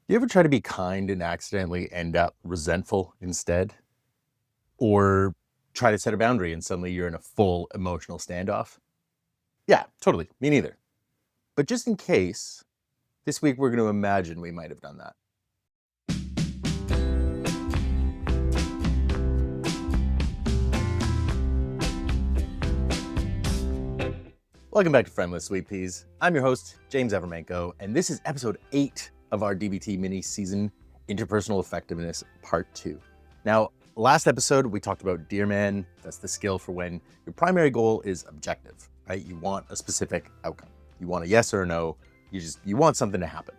Do you ever try to be kind and accidentally end up resentful instead? Or try to set a boundary and suddenly you're in a full emotional standoff? Yeah, totally. Me neither. But just in case, this week we're going to imagine we might have done that. Welcome back to Friendless Sweet Peas. I'm your host, James Evermanko, and this is episode 8 of our DBT mini-season, Interpersonal Effectiveness Part 2. Now, last episode, we talked about Dear Man. That's the skill for when your primary goal is objective, right? You want a specific outcome. You want a yes or a no. You want something to happen.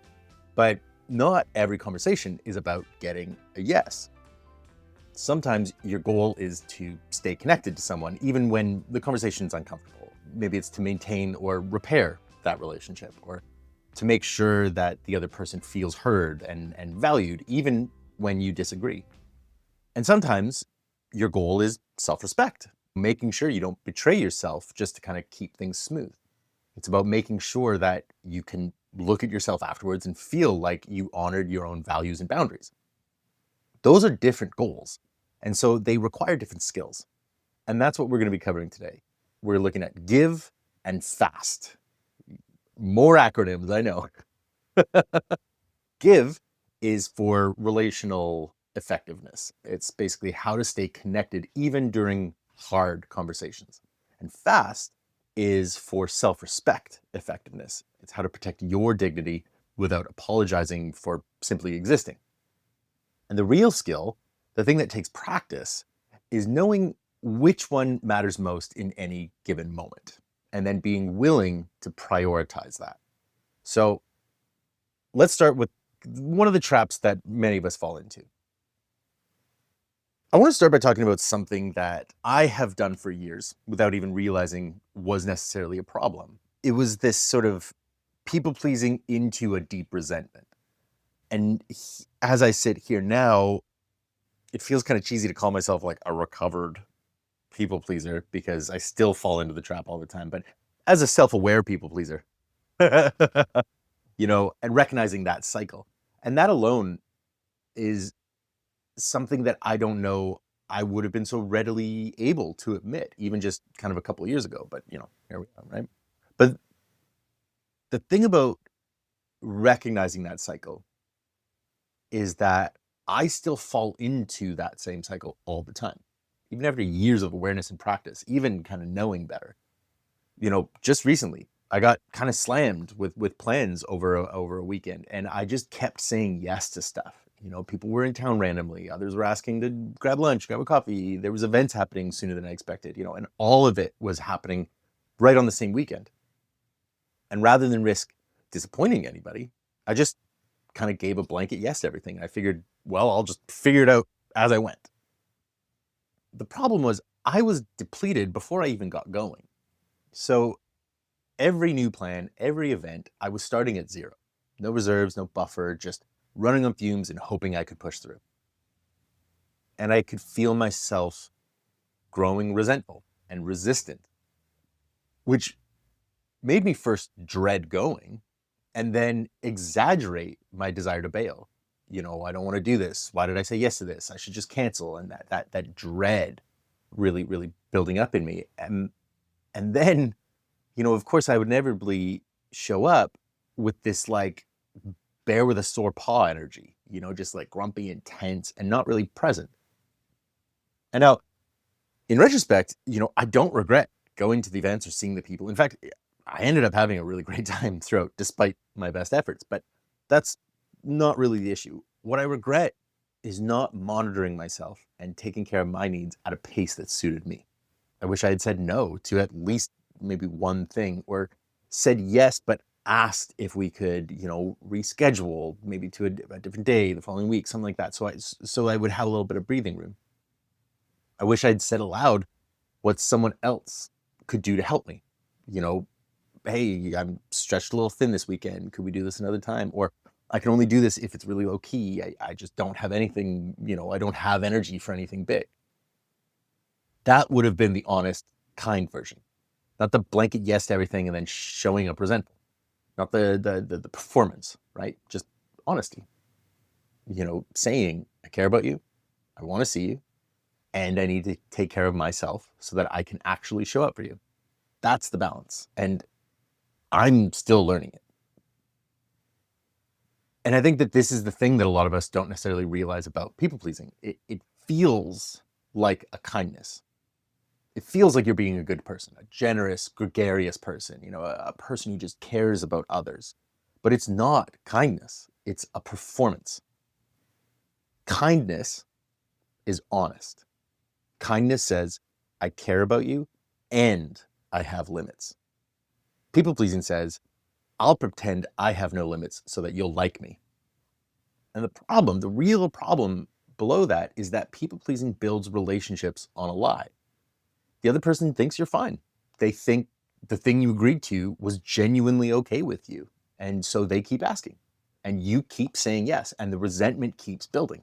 But not every conversation is about getting a yes. Sometimes your goal is to stay connected to someone, even when the conversation is uncomfortable. Maybe it's to maintain or repair that relationship, or to make sure that the other person feels heard and valued, even when you disagree. And sometimes your goal is self-respect, making sure you don't betray yourself just to kind of keep things smooth. It's about making sure that you can look at yourself afterwards and feel like you honored your own values and boundaries. Those are different goals, and so they require different skills. And that's what we're going to be covering today. We're looking at give and fast. More acronyms, I know. Give is for relational effectiveness. It's basically how to stay connected even during hard conversations. And fast is for self-respect effectiveness. It's how to protect your dignity without apologizing for simply existing. And the real skill, the thing that takes practice, is knowing which one matters most in any given moment, and then being willing to prioritize that. So let's start with one of the traps that many of us fall into. I want to start by talking about something that I have done for years without even realizing was necessarily a problem. It was this sort of people-pleasing into a deep resentment. And as I sit here now, it feels kind of cheesy to call myself like a recovered people pleaser because I still fall into the trap all the time. But as a self-aware people pleaser, and recognizing that cycle. And that alone is something that I don't know I would have been so readily able to admit, even just kind of a couple of years ago. But, here we are, right? But the thing about recognizing that cycle is that I still fall into that same cycle all the time, even after years of awareness and practice, even kind of knowing better. Just recently, I got kind of slammed with plans over a weekend, and I just kept saying yes to stuff. People were in town randomly. Others were asking to grab lunch, grab a coffee. There was events happening sooner than I expected, and all of it was happening right on the same weekend. And rather than risk disappointing anybody, I just kind of gave a blanket yes to everything. I figured, well, I'll just figure it out as I went. The problem was I was depleted before I even got going. So every new plan, every event, I was starting at zero. No reserves, no buffer, just running on fumes and hoping I could push through. And I could feel myself growing resentful and resistant, which made me first dread going and then exaggerate my desire to bail. I don't want to do this. Why did I say yes to this? I should just cancel. And that dread really, really building up in me. And then, of course, I would inevitably show up with this like bear with a sore paw energy, just like grumpy and tense and not really present. And now, in retrospect, I don't regret going to the events or seeing the people. In fact, I ended up having a really great time throughout, despite my best efforts. But that's not really the issue. What I regret is not monitoring myself and taking care of my needs at a pace that suited me. I wish I had said no to at least maybe one thing, or said yes, but asked if we could, reschedule maybe to a different day the following week, something like that. So I would have a little bit of breathing room. I wish I'd said aloud what someone else could do to help me. Hey, I'm stretched a little thin this weekend. Could we do this another time? Or I can only do this if it's really low key. I just don't have anything, I don't have energy for anything big. That would have been the honest, kind version. Not the blanket yes to everything and then showing up resentful. Not the performance, right? Just honesty. saying, I care about you, I want to see you, and I need to take care of myself so that I can actually show up for you. That's the balance. And I'm still learning it. And I think that this is the thing that a lot of us don't necessarily realize about people pleasing. It feels like a kindness. It feels like you're being a good person, a generous, gregarious person, a person who just cares about others. But it's not kindness. It's a performance. Kindness is honest. Kindness says, I care about you and I have limits. People pleasing says, I'll pretend I have no limits so that you'll like me. And the real problem below that is that people pleasing builds relationships on a lie. The other person thinks you're fine. They think the thing you agreed to was genuinely okay with you. And so they keep asking. And you keep saying yes. And the resentment keeps building.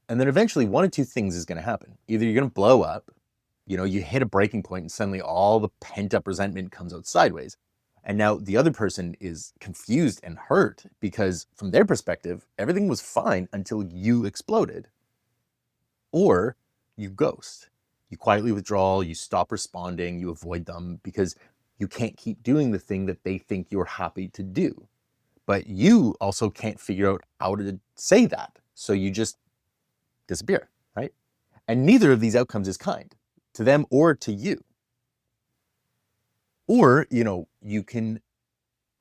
And then eventually one of two things is going to happen. Either you're going to blow up, you hit a breaking point and suddenly all the pent up resentment comes out sideways. And now the other person is confused and hurt because from their perspective, everything was fine until you exploded. Or you ghost. You quietly withdraw, you stop responding, you avoid them because you can't keep doing the thing that they think you're happy to do. But you also can't figure out how to say that. So you just disappear, right? And neither of these outcomes is kind to them or to you. Or, you can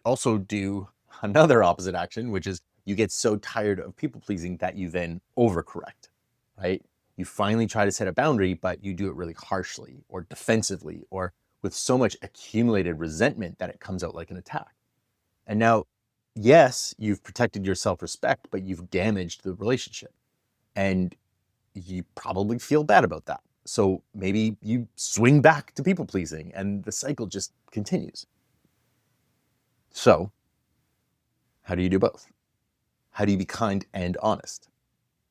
also do another opposite action, which is you get so tired of people pleasing that you then overcorrect, right? You finally try to set a boundary, but you do it really harshly or defensively or with so much accumulated resentment that it comes out like an attack. And now, yes, you've protected your self-respect, but you've damaged the relationship. And you probably feel bad about that. So maybe you swing back to people pleasing and the cycle just continues. So how do you do both? How do you be kind and honest?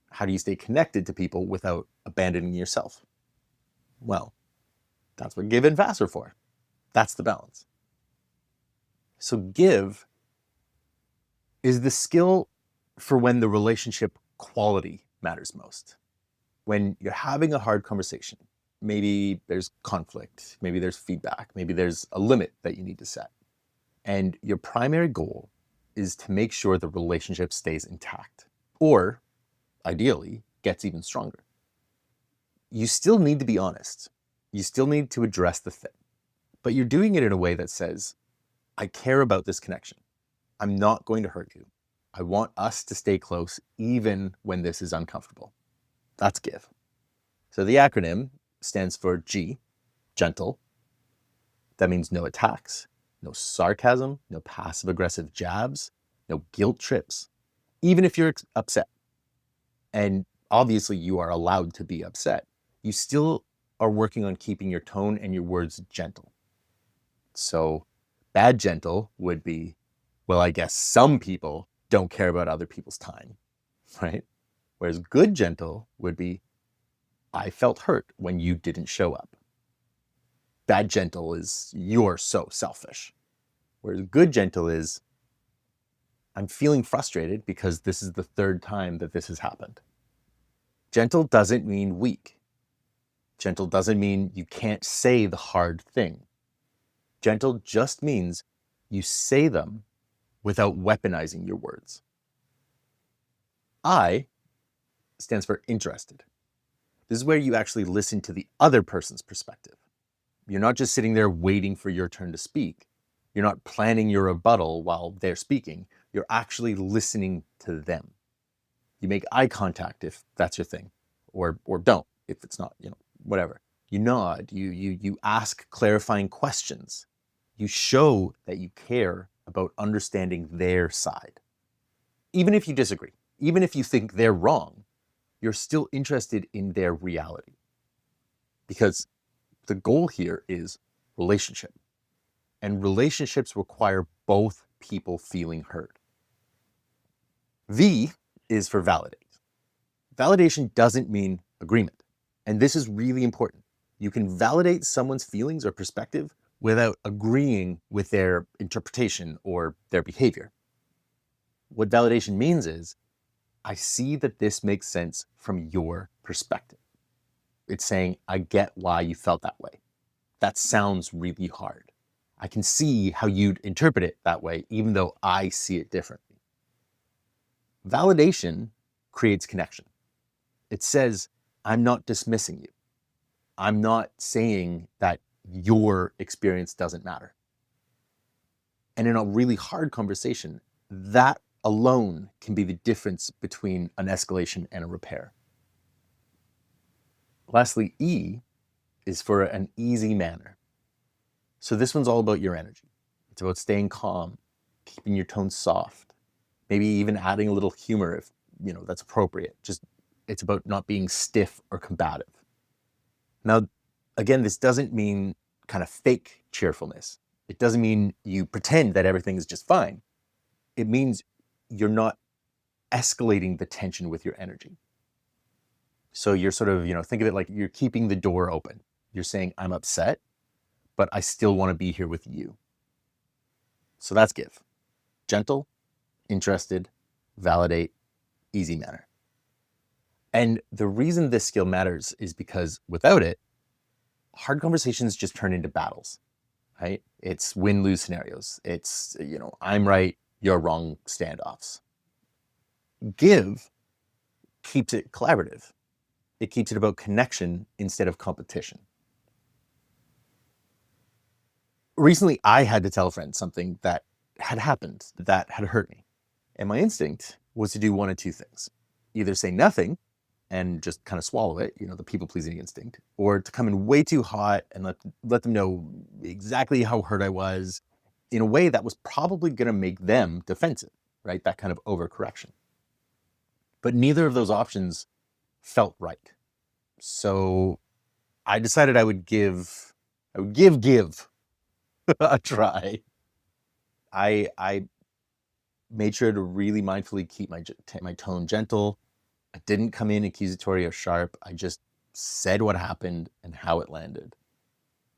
How do you stay connected to people without abandoning yourself? Well, that's what give and fast are for. That's the balance. So give is the skill for when the relationship quality matters most. When you're having a hard conversation, maybe there's conflict, maybe there's feedback, maybe there's a limit that you need to set. And your primary goal is to make sure the relationship stays intact, or ideally, gets even stronger. You still need to be honest. You still need to address the thing, but you're doing it in a way that says, I care about this connection. I'm not going to hurt you. I want us to stay close even when this is uncomfortable. That's give. So the acronym stands for G, gentle. That means no attacks, no sarcasm, no passive-aggressive jabs, no guilt trips, even if you're upset. And obviously you are allowed to be upset. You still are working on keeping your tone and your words gentle. So bad gentle would be, well, I guess some people don't care about other people's time, right? Whereas good gentle would be, I felt hurt when you didn't show up. Bad gentle is, you're so selfish. Whereas good gentle is, I'm feeling frustrated because this is the third time that this has happened. Gentle doesn't mean weak. Gentle doesn't mean you can't say the hard thing. Gentle just means you say them without weaponizing your words. I stands for interested. This is where you actually listen to the other person's perspective. You're not just sitting there waiting for your turn to speak. You're not planning your rebuttal while they're speaking. You're actually listening to them. You make eye contact if that's your thing, or don't if it's not, whatever. You nod, you ask clarifying questions. You show that you care about understanding their side. Even if you disagree, even if you think they're wrong, you're still interested in their reality. Because the goal here is relationship. And relationships require both people feeling heard. V is for validate. Validation doesn't mean agreement. And this is really important. You can validate someone's feelings or perspective without agreeing with their interpretation or their behavior. What validation means is, I see that this makes sense from your perspective. It's saying, I get why you felt that way. That sounds really hard. I can see how you'd interpret it that way, even though I see it differently. Validation creates connection. It says, I'm not dismissing you. I'm not saying that your experience doesn't matter. And in a really hard conversation, that alone can be the difference between an escalation and a repair. Lastly, E is for an easy manner. So this one's all about your energy. It's about staying calm, keeping your tone soft, maybe even adding a little humor if, that's appropriate. Just, it's about not being stiff or combative. Now, again, this doesn't mean kind of fake cheerfulness. It doesn't mean you pretend that everything is just fine. It means you're not escalating the tension with your energy. So you're sort of, think of it like you're keeping the door open. You're saying, I'm upset, but I still want to be here with you. So that's give. Gentle, interested, validate, easy manner. And the reason this skill matters is because without it, hard conversations just turn into battles, right? It's win-lose scenarios. It's, I'm right, you're wrong standoffs. Give keeps it collaborative. It keeps it about connection instead of competition. Recently, I had to tell a friend something that had happened that had hurt me. And my instinct was to do one of two things. Either say nothing and just kind of swallow it, the people-pleasing instinct, or to come in way too hot and let them know exactly how hurt I was in a way that was probably going to make them defensive, right? That kind of overcorrection. But neither of those options felt right. So I decided I would give a try. I made sure to really mindfully keep my tone gentle. I didn't come in accusatory or sharp. I just said what happened and how it landed.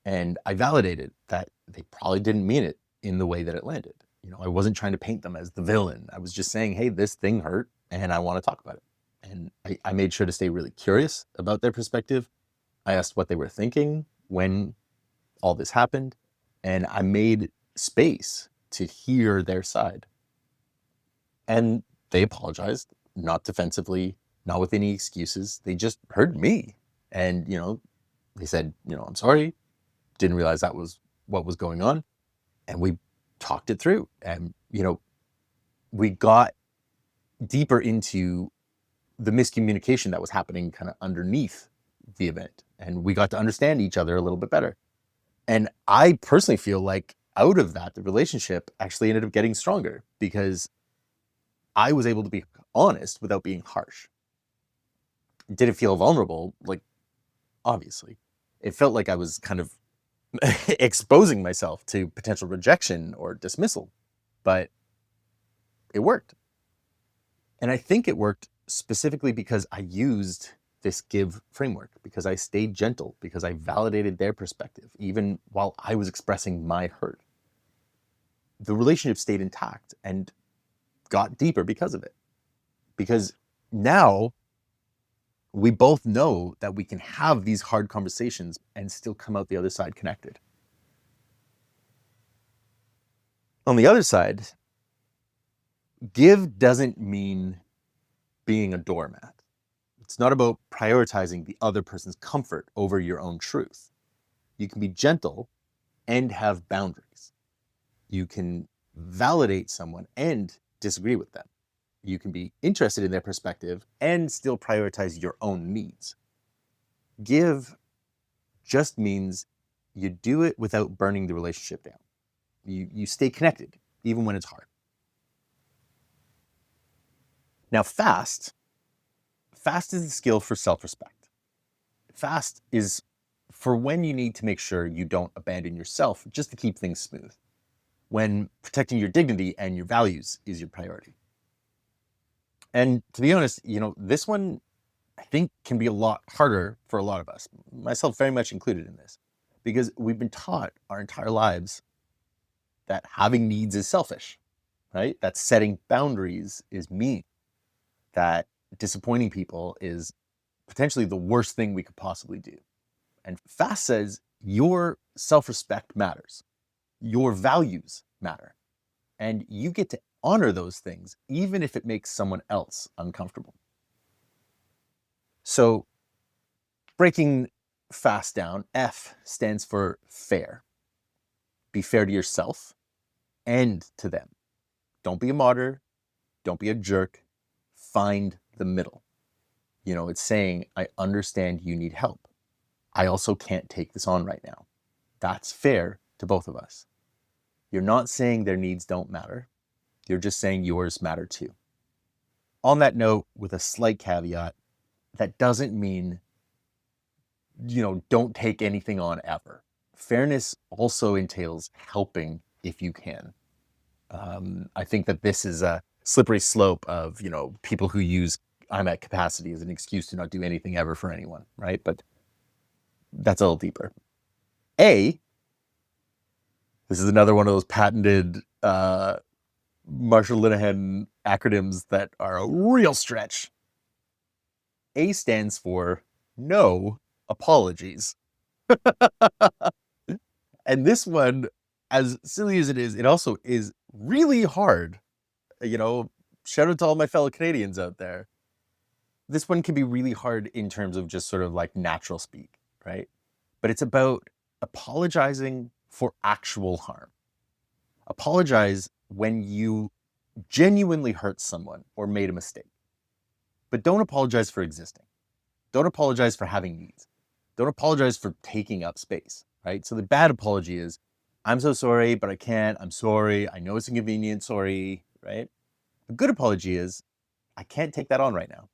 And I validated that they probably didn't mean it in the way that it landed. I wasn't trying to paint them as the villain. I was just saying, hey, this thing hurt and I want to talk about it. And I made sure to stay really curious about their perspective. I asked what they were thinking when all this happened. And I made space to hear their side. And they apologized, not defensively, not with any excuses. They just heard me. And, they said, I'm sorry, didn't realize that was what was going on. And we talked it through. And, we got deeper into the miscommunication that was happening kind of underneath the event. And we got to understand each other a little bit better. And I personally feel like out of that, the relationship actually ended up getting stronger because I was able to be honest without being harsh. Did it feel vulnerable? Like, obviously. It felt like I was kind of exposing myself to potential rejection or dismissal, but it worked. And I think it worked specifically because I used this give framework, because I stayed gentle, because I validated their perspective, even while I was expressing my hurt. The relationship stayed intact and got deeper because of it. Because now we both know that we can have these hard conversations and still come out the other side connected. On the other side, give doesn't mean being a doormat. It's not about prioritizing the other person's comfort over your own truth. You can be gentle and have boundaries. You can validate someone and disagree with them. You can be interested in their perspective and still prioritize your own needs. Give just means you do it without burning the relationship down. You stay connected, even when it's hard. Now, fast is a skill for self-respect. Fast is for when you need to make sure you don't abandon yourself just to keep things smooth. When protecting your dignity and your values is your priority. And to be honest, this one I think can be a lot harder for a lot of us, myself very much included in this, because we've been taught our entire lives that having needs is selfish, right? That setting boundaries is mean, that disappointing people is potentially the worst thing we could possibly do. And fast says your self-respect matters. Your values matter. And you get to honor those things, even if it makes someone else uncomfortable. So breaking fast down, F stands for fair. Be fair to yourself and to them. Don't be a martyr. Don't be a jerk. Find the middle. It's saying, I understand you need help. I also can't take this on right now. That's fair to both of us. You're not saying their needs don't matter. You're just saying yours matter too. On that note, with a slight caveat, that doesn't mean, don't take anything on ever. Fairness also entails helping if you can. I think that this is a slippery slope of, people who use I'm at capacity as an excuse to not do anything ever for anyone, right? But that's a little deeper. A, this is another one of those patented Marshall Linehan acronyms that are a real stretch. A stands for no apologies. And this one, as silly as it also is really hard. Shout out to all my fellow Canadians out there. This one can be really hard in terms of just sort of like natural speak, right? But it's about apologizing for actual harm. Apologize when you genuinely hurt someone or made a mistake. But don't apologize for existing. Don't apologize for having needs. Don't apologize for taking up space, right? So the bad apology is, I'm so sorry, but I can't. I'm sorry. I know it's inconvenient. Sorry, right? A good apology is, I can't take that on right now.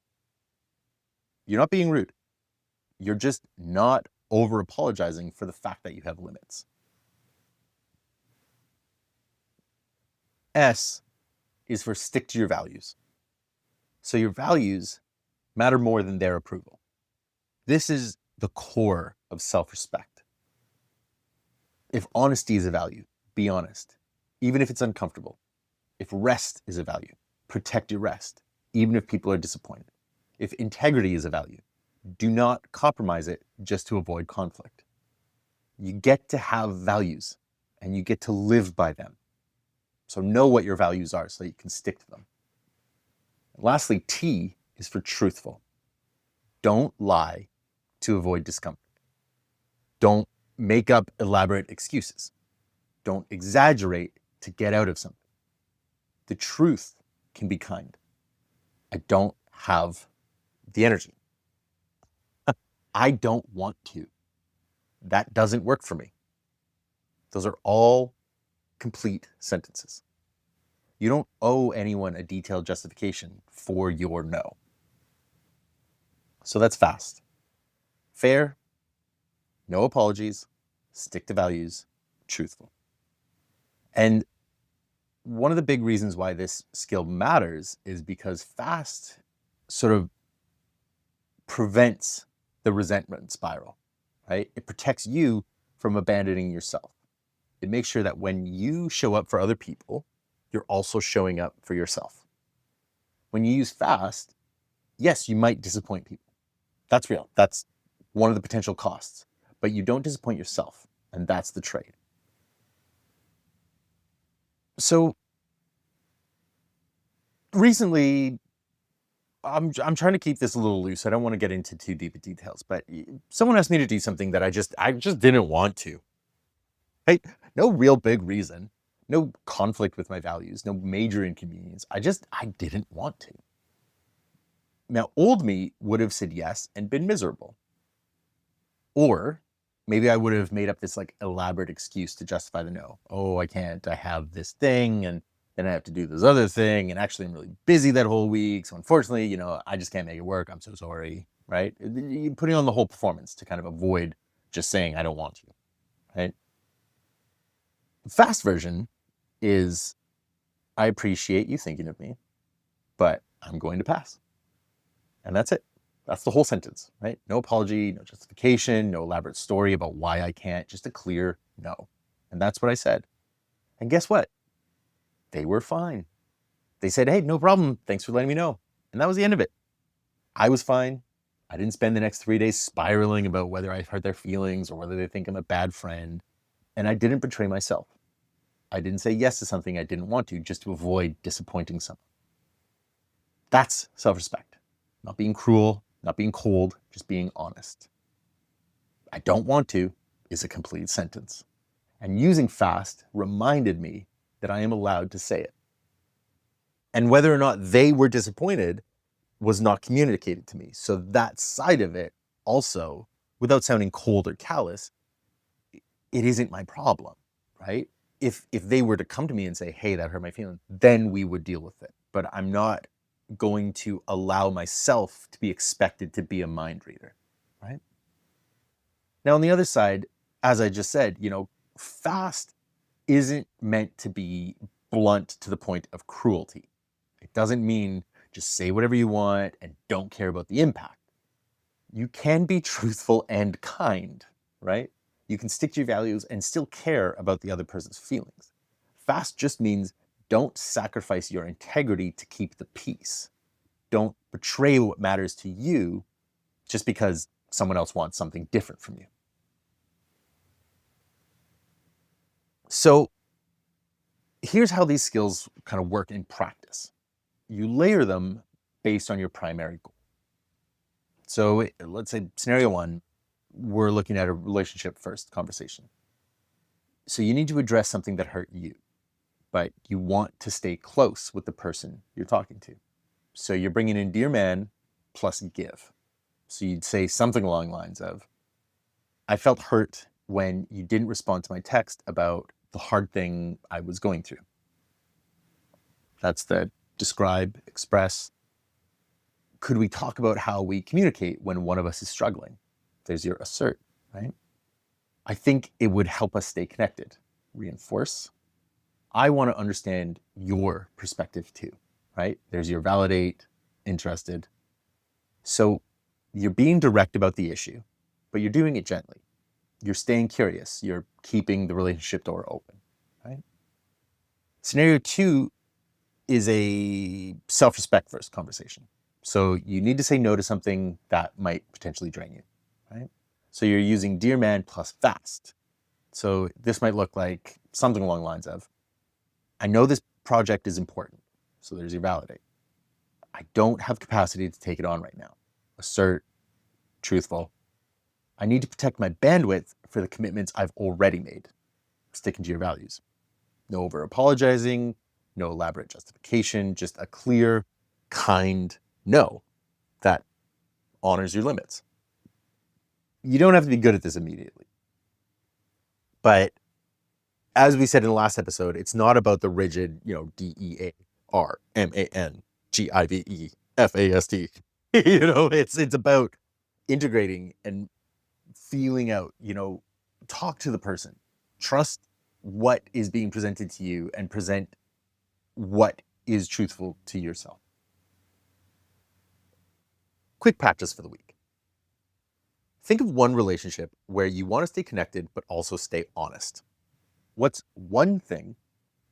You're not being rude. You're just not over apologizing for the fact that you have limits. S is for stick to your values. So your values matter more than their approval. This is the core of self-respect. If honesty is a value, be honest, even if it's uncomfortable. If rest is a value, protect your rest, even if people are disappointed. If integrity is a value, do not compromise it just to avoid conflict. You get to have values and you get to live by them. So know what your values are so that you can stick to them. And lastly, T is for truthful. Don't lie to avoid discomfort. Don't make up elaborate excuses. Don't exaggerate to get out of something. The truth can be kind. I don't have the energy. I don't want to. That doesn't work for me. Those are all complete sentences. You don't owe anyone a detailed justification for your no. So that's fast. Fair, no apologies, stick to values, truthful. And one of the big reasons why this skill matters is because fast sort of prevents the resentment spiral, right? It protects you from abandoning yourself. It makes sure that when you show up for other people, you're also showing up for yourself. When you use fast, yes, you might disappoint people. That's real. That's one of the potential costs. But you don't disappoint yourself, and that's the trade. So recently, I'm trying to keep this a little loose. I don't want to get into too deep details, but someone asked me to do something that I just didn't want to. Right? No real big reason, no conflict with my values, no major inconvenience. I didn't want to. Now, old me would have said yes and been miserable. Or maybe I would have made up this like elaborate excuse to justify the no. Oh, I can't. I have this thing and then I have to do this other thing. And actually I'm really busy that whole week. So unfortunately, I just can't make it work. I'm so sorry, right? You're putting on the whole performance to kind of avoid just saying, I don't want to, right? The fast version is, I appreciate you thinking of me, but I'm going to pass. And that's it. That's the whole sentence, right? No apology, no justification, no elaborate story about why I can't, just a clear no. And that's what I said. And guess what? They were fine. They said, hey, no problem. Thanks for letting me know. And that was the end of it. I was fine. I didn't spend the next 3 days spiraling about whether I hurt their feelings or whether they think I'm a bad friend. And I didn't betray myself. I didn't say yes to something I didn't want to just to avoid disappointing someone. That's self-respect. Not being cruel, not being cold, just being honest. I don't want to is a complete sentence. And using fast reminded me that I am allowed to say it. And whether or not they were disappointed was not communicated to me. So that side of it also, without sounding cold or callous, it isn't my problem, right? If they were to come to me and say, hey, that hurt my feelings, then we would deal with it. But I'm not going to allow myself to be expected to be a mind reader, right? Now, on the other side, as I just said, fast isn't meant to be blunt to the point of cruelty. It doesn't mean just say whatever you want and don't care about the impact. You can be truthful and kind, right? You can stick to your values and still care about the other person's feelings. Fast just means don't sacrifice your integrity to keep the peace. Don't betray what matters to you just because someone else wants something different from you. So here's how these skills kind of work in practice. You layer them based on your primary goal. So let's say scenario one, we're looking at a relationship first conversation. So you need to address something that hurt you, but you want to stay close with the person you're talking to. So you're bringing in dear man plus give. So you'd say something along the lines of, I felt hurt when you didn't respond to my text about the hard thing I was going through. That's the describe, express. Could we talk about how we communicate when one of us is struggling? There's your assert, right? I think it would help us stay connected. Reinforce. I want to understand your perspective too, right? There's your validate, interested. So you're being direct about the issue, but you're doing it gently. You're staying curious. You're keeping the relationship door open, right? Scenario two is a self-respect first conversation. So you need to say no to something that might potentially drain you, right? So you're using dear man plus fast. So this might look like something along the lines of, I know this project is important. So there's your validate. I don't have capacity to take it on right now. Assert, truthful. I need to protect my bandwidth for the commitments I've already made. Sticking to your values. No over apologizing, no elaborate justification, just a clear, kind no that honors your limits. You don't have to be good at this immediately. But as we said in the last episode, it's not about the rigid, DEARMANGIVEFAST. It's about integrating and feeling out, talk to the person, trust what is being presented to you and present what is truthful to yourself. Quick practice for the week. Think of one relationship where you want to stay connected, but also stay honest. What's one thing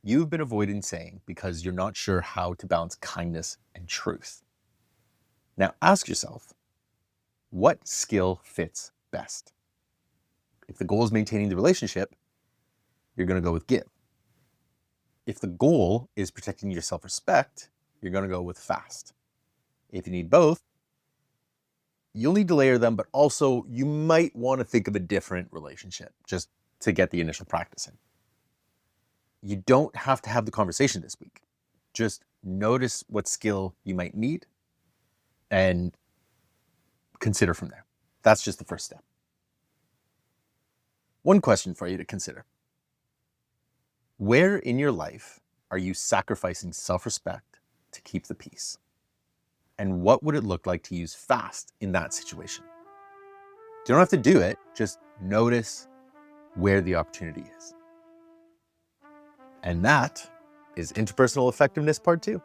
you've been avoiding saying because you're not sure how to balance kindness and truth? Now ask yourself, what skill fits best? If the goal is maintaining the relationship, you're going to go with give. If the goal is protecting your self-respect, you're going to go with fast. If you need both, you'll need to layer them, but also you might want to think of a different relationship just to get the initial practice in. You don't have to have the conversation this week. Just notice what skill you might need and consider from there. That's just the first step. One question for you to consider. Where in your life are you sacrificing self-respect to keep the peace? And what would it look like to use fast in that situation? You don't have to do it, just notice where the opportunity is. And that is interpersonal effectiveness part 2.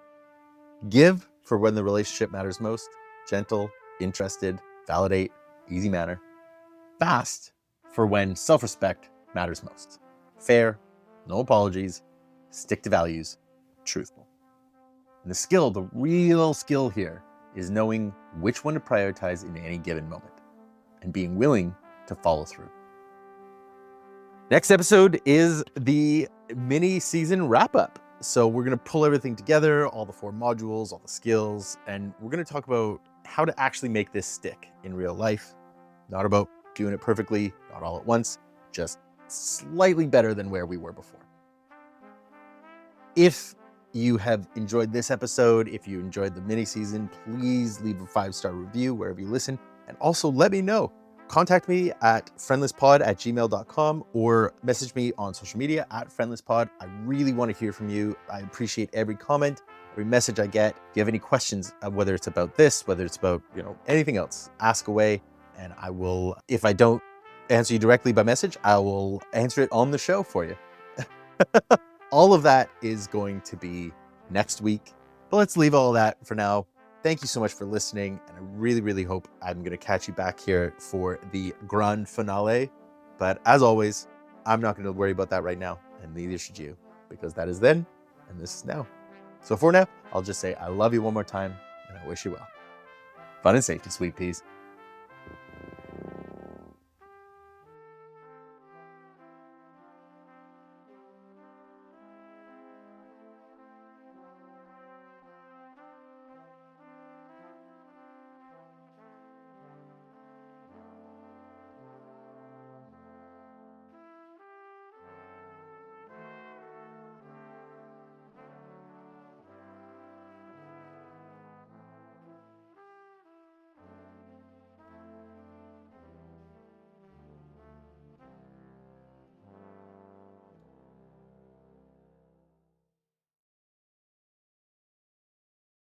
Give for when the relationship matters most, gentle, interested, validate, easy manner. Fast for when self-respect matters most. Fair, no apologies, stick to values, truthful. And the skill, the real skill here, is knowing which one to prioritize in any given moment and being willing to follow through. Next episode is the mini season wrap up. So we're going to pull everything together, all the 4 modules, all the skills, and we're going to talk about how to actually make this stick in real life. Not about doing it perfectly, not all at once, just slightly better than where we were before. If you have enjoyed this episode, if you enjoyed the mini season, please leave a 5-star review wherever you listen. And also let me know. Contact me at friendlesspod@gmail.com or message me on social media at friendlesspod. I really want to hear from you. I appreciate every comment, every message I get. If you have any questions, whether it's about this, whether it's about, anything else, ask away. And I will, if I don't answer you directly by message, I will answer it on the show for you. All of that is going to be next week. But let's leave all that for now. Thank you so much for listening. And I really, really hope I'm going to catch you back here for the grand finale. But as always, I'm not going to worry about that right now. And neither should you, because that is then and this is now. So for now, I'll just say I love you one more time and I wish you well. Fun and safety, sweet peas.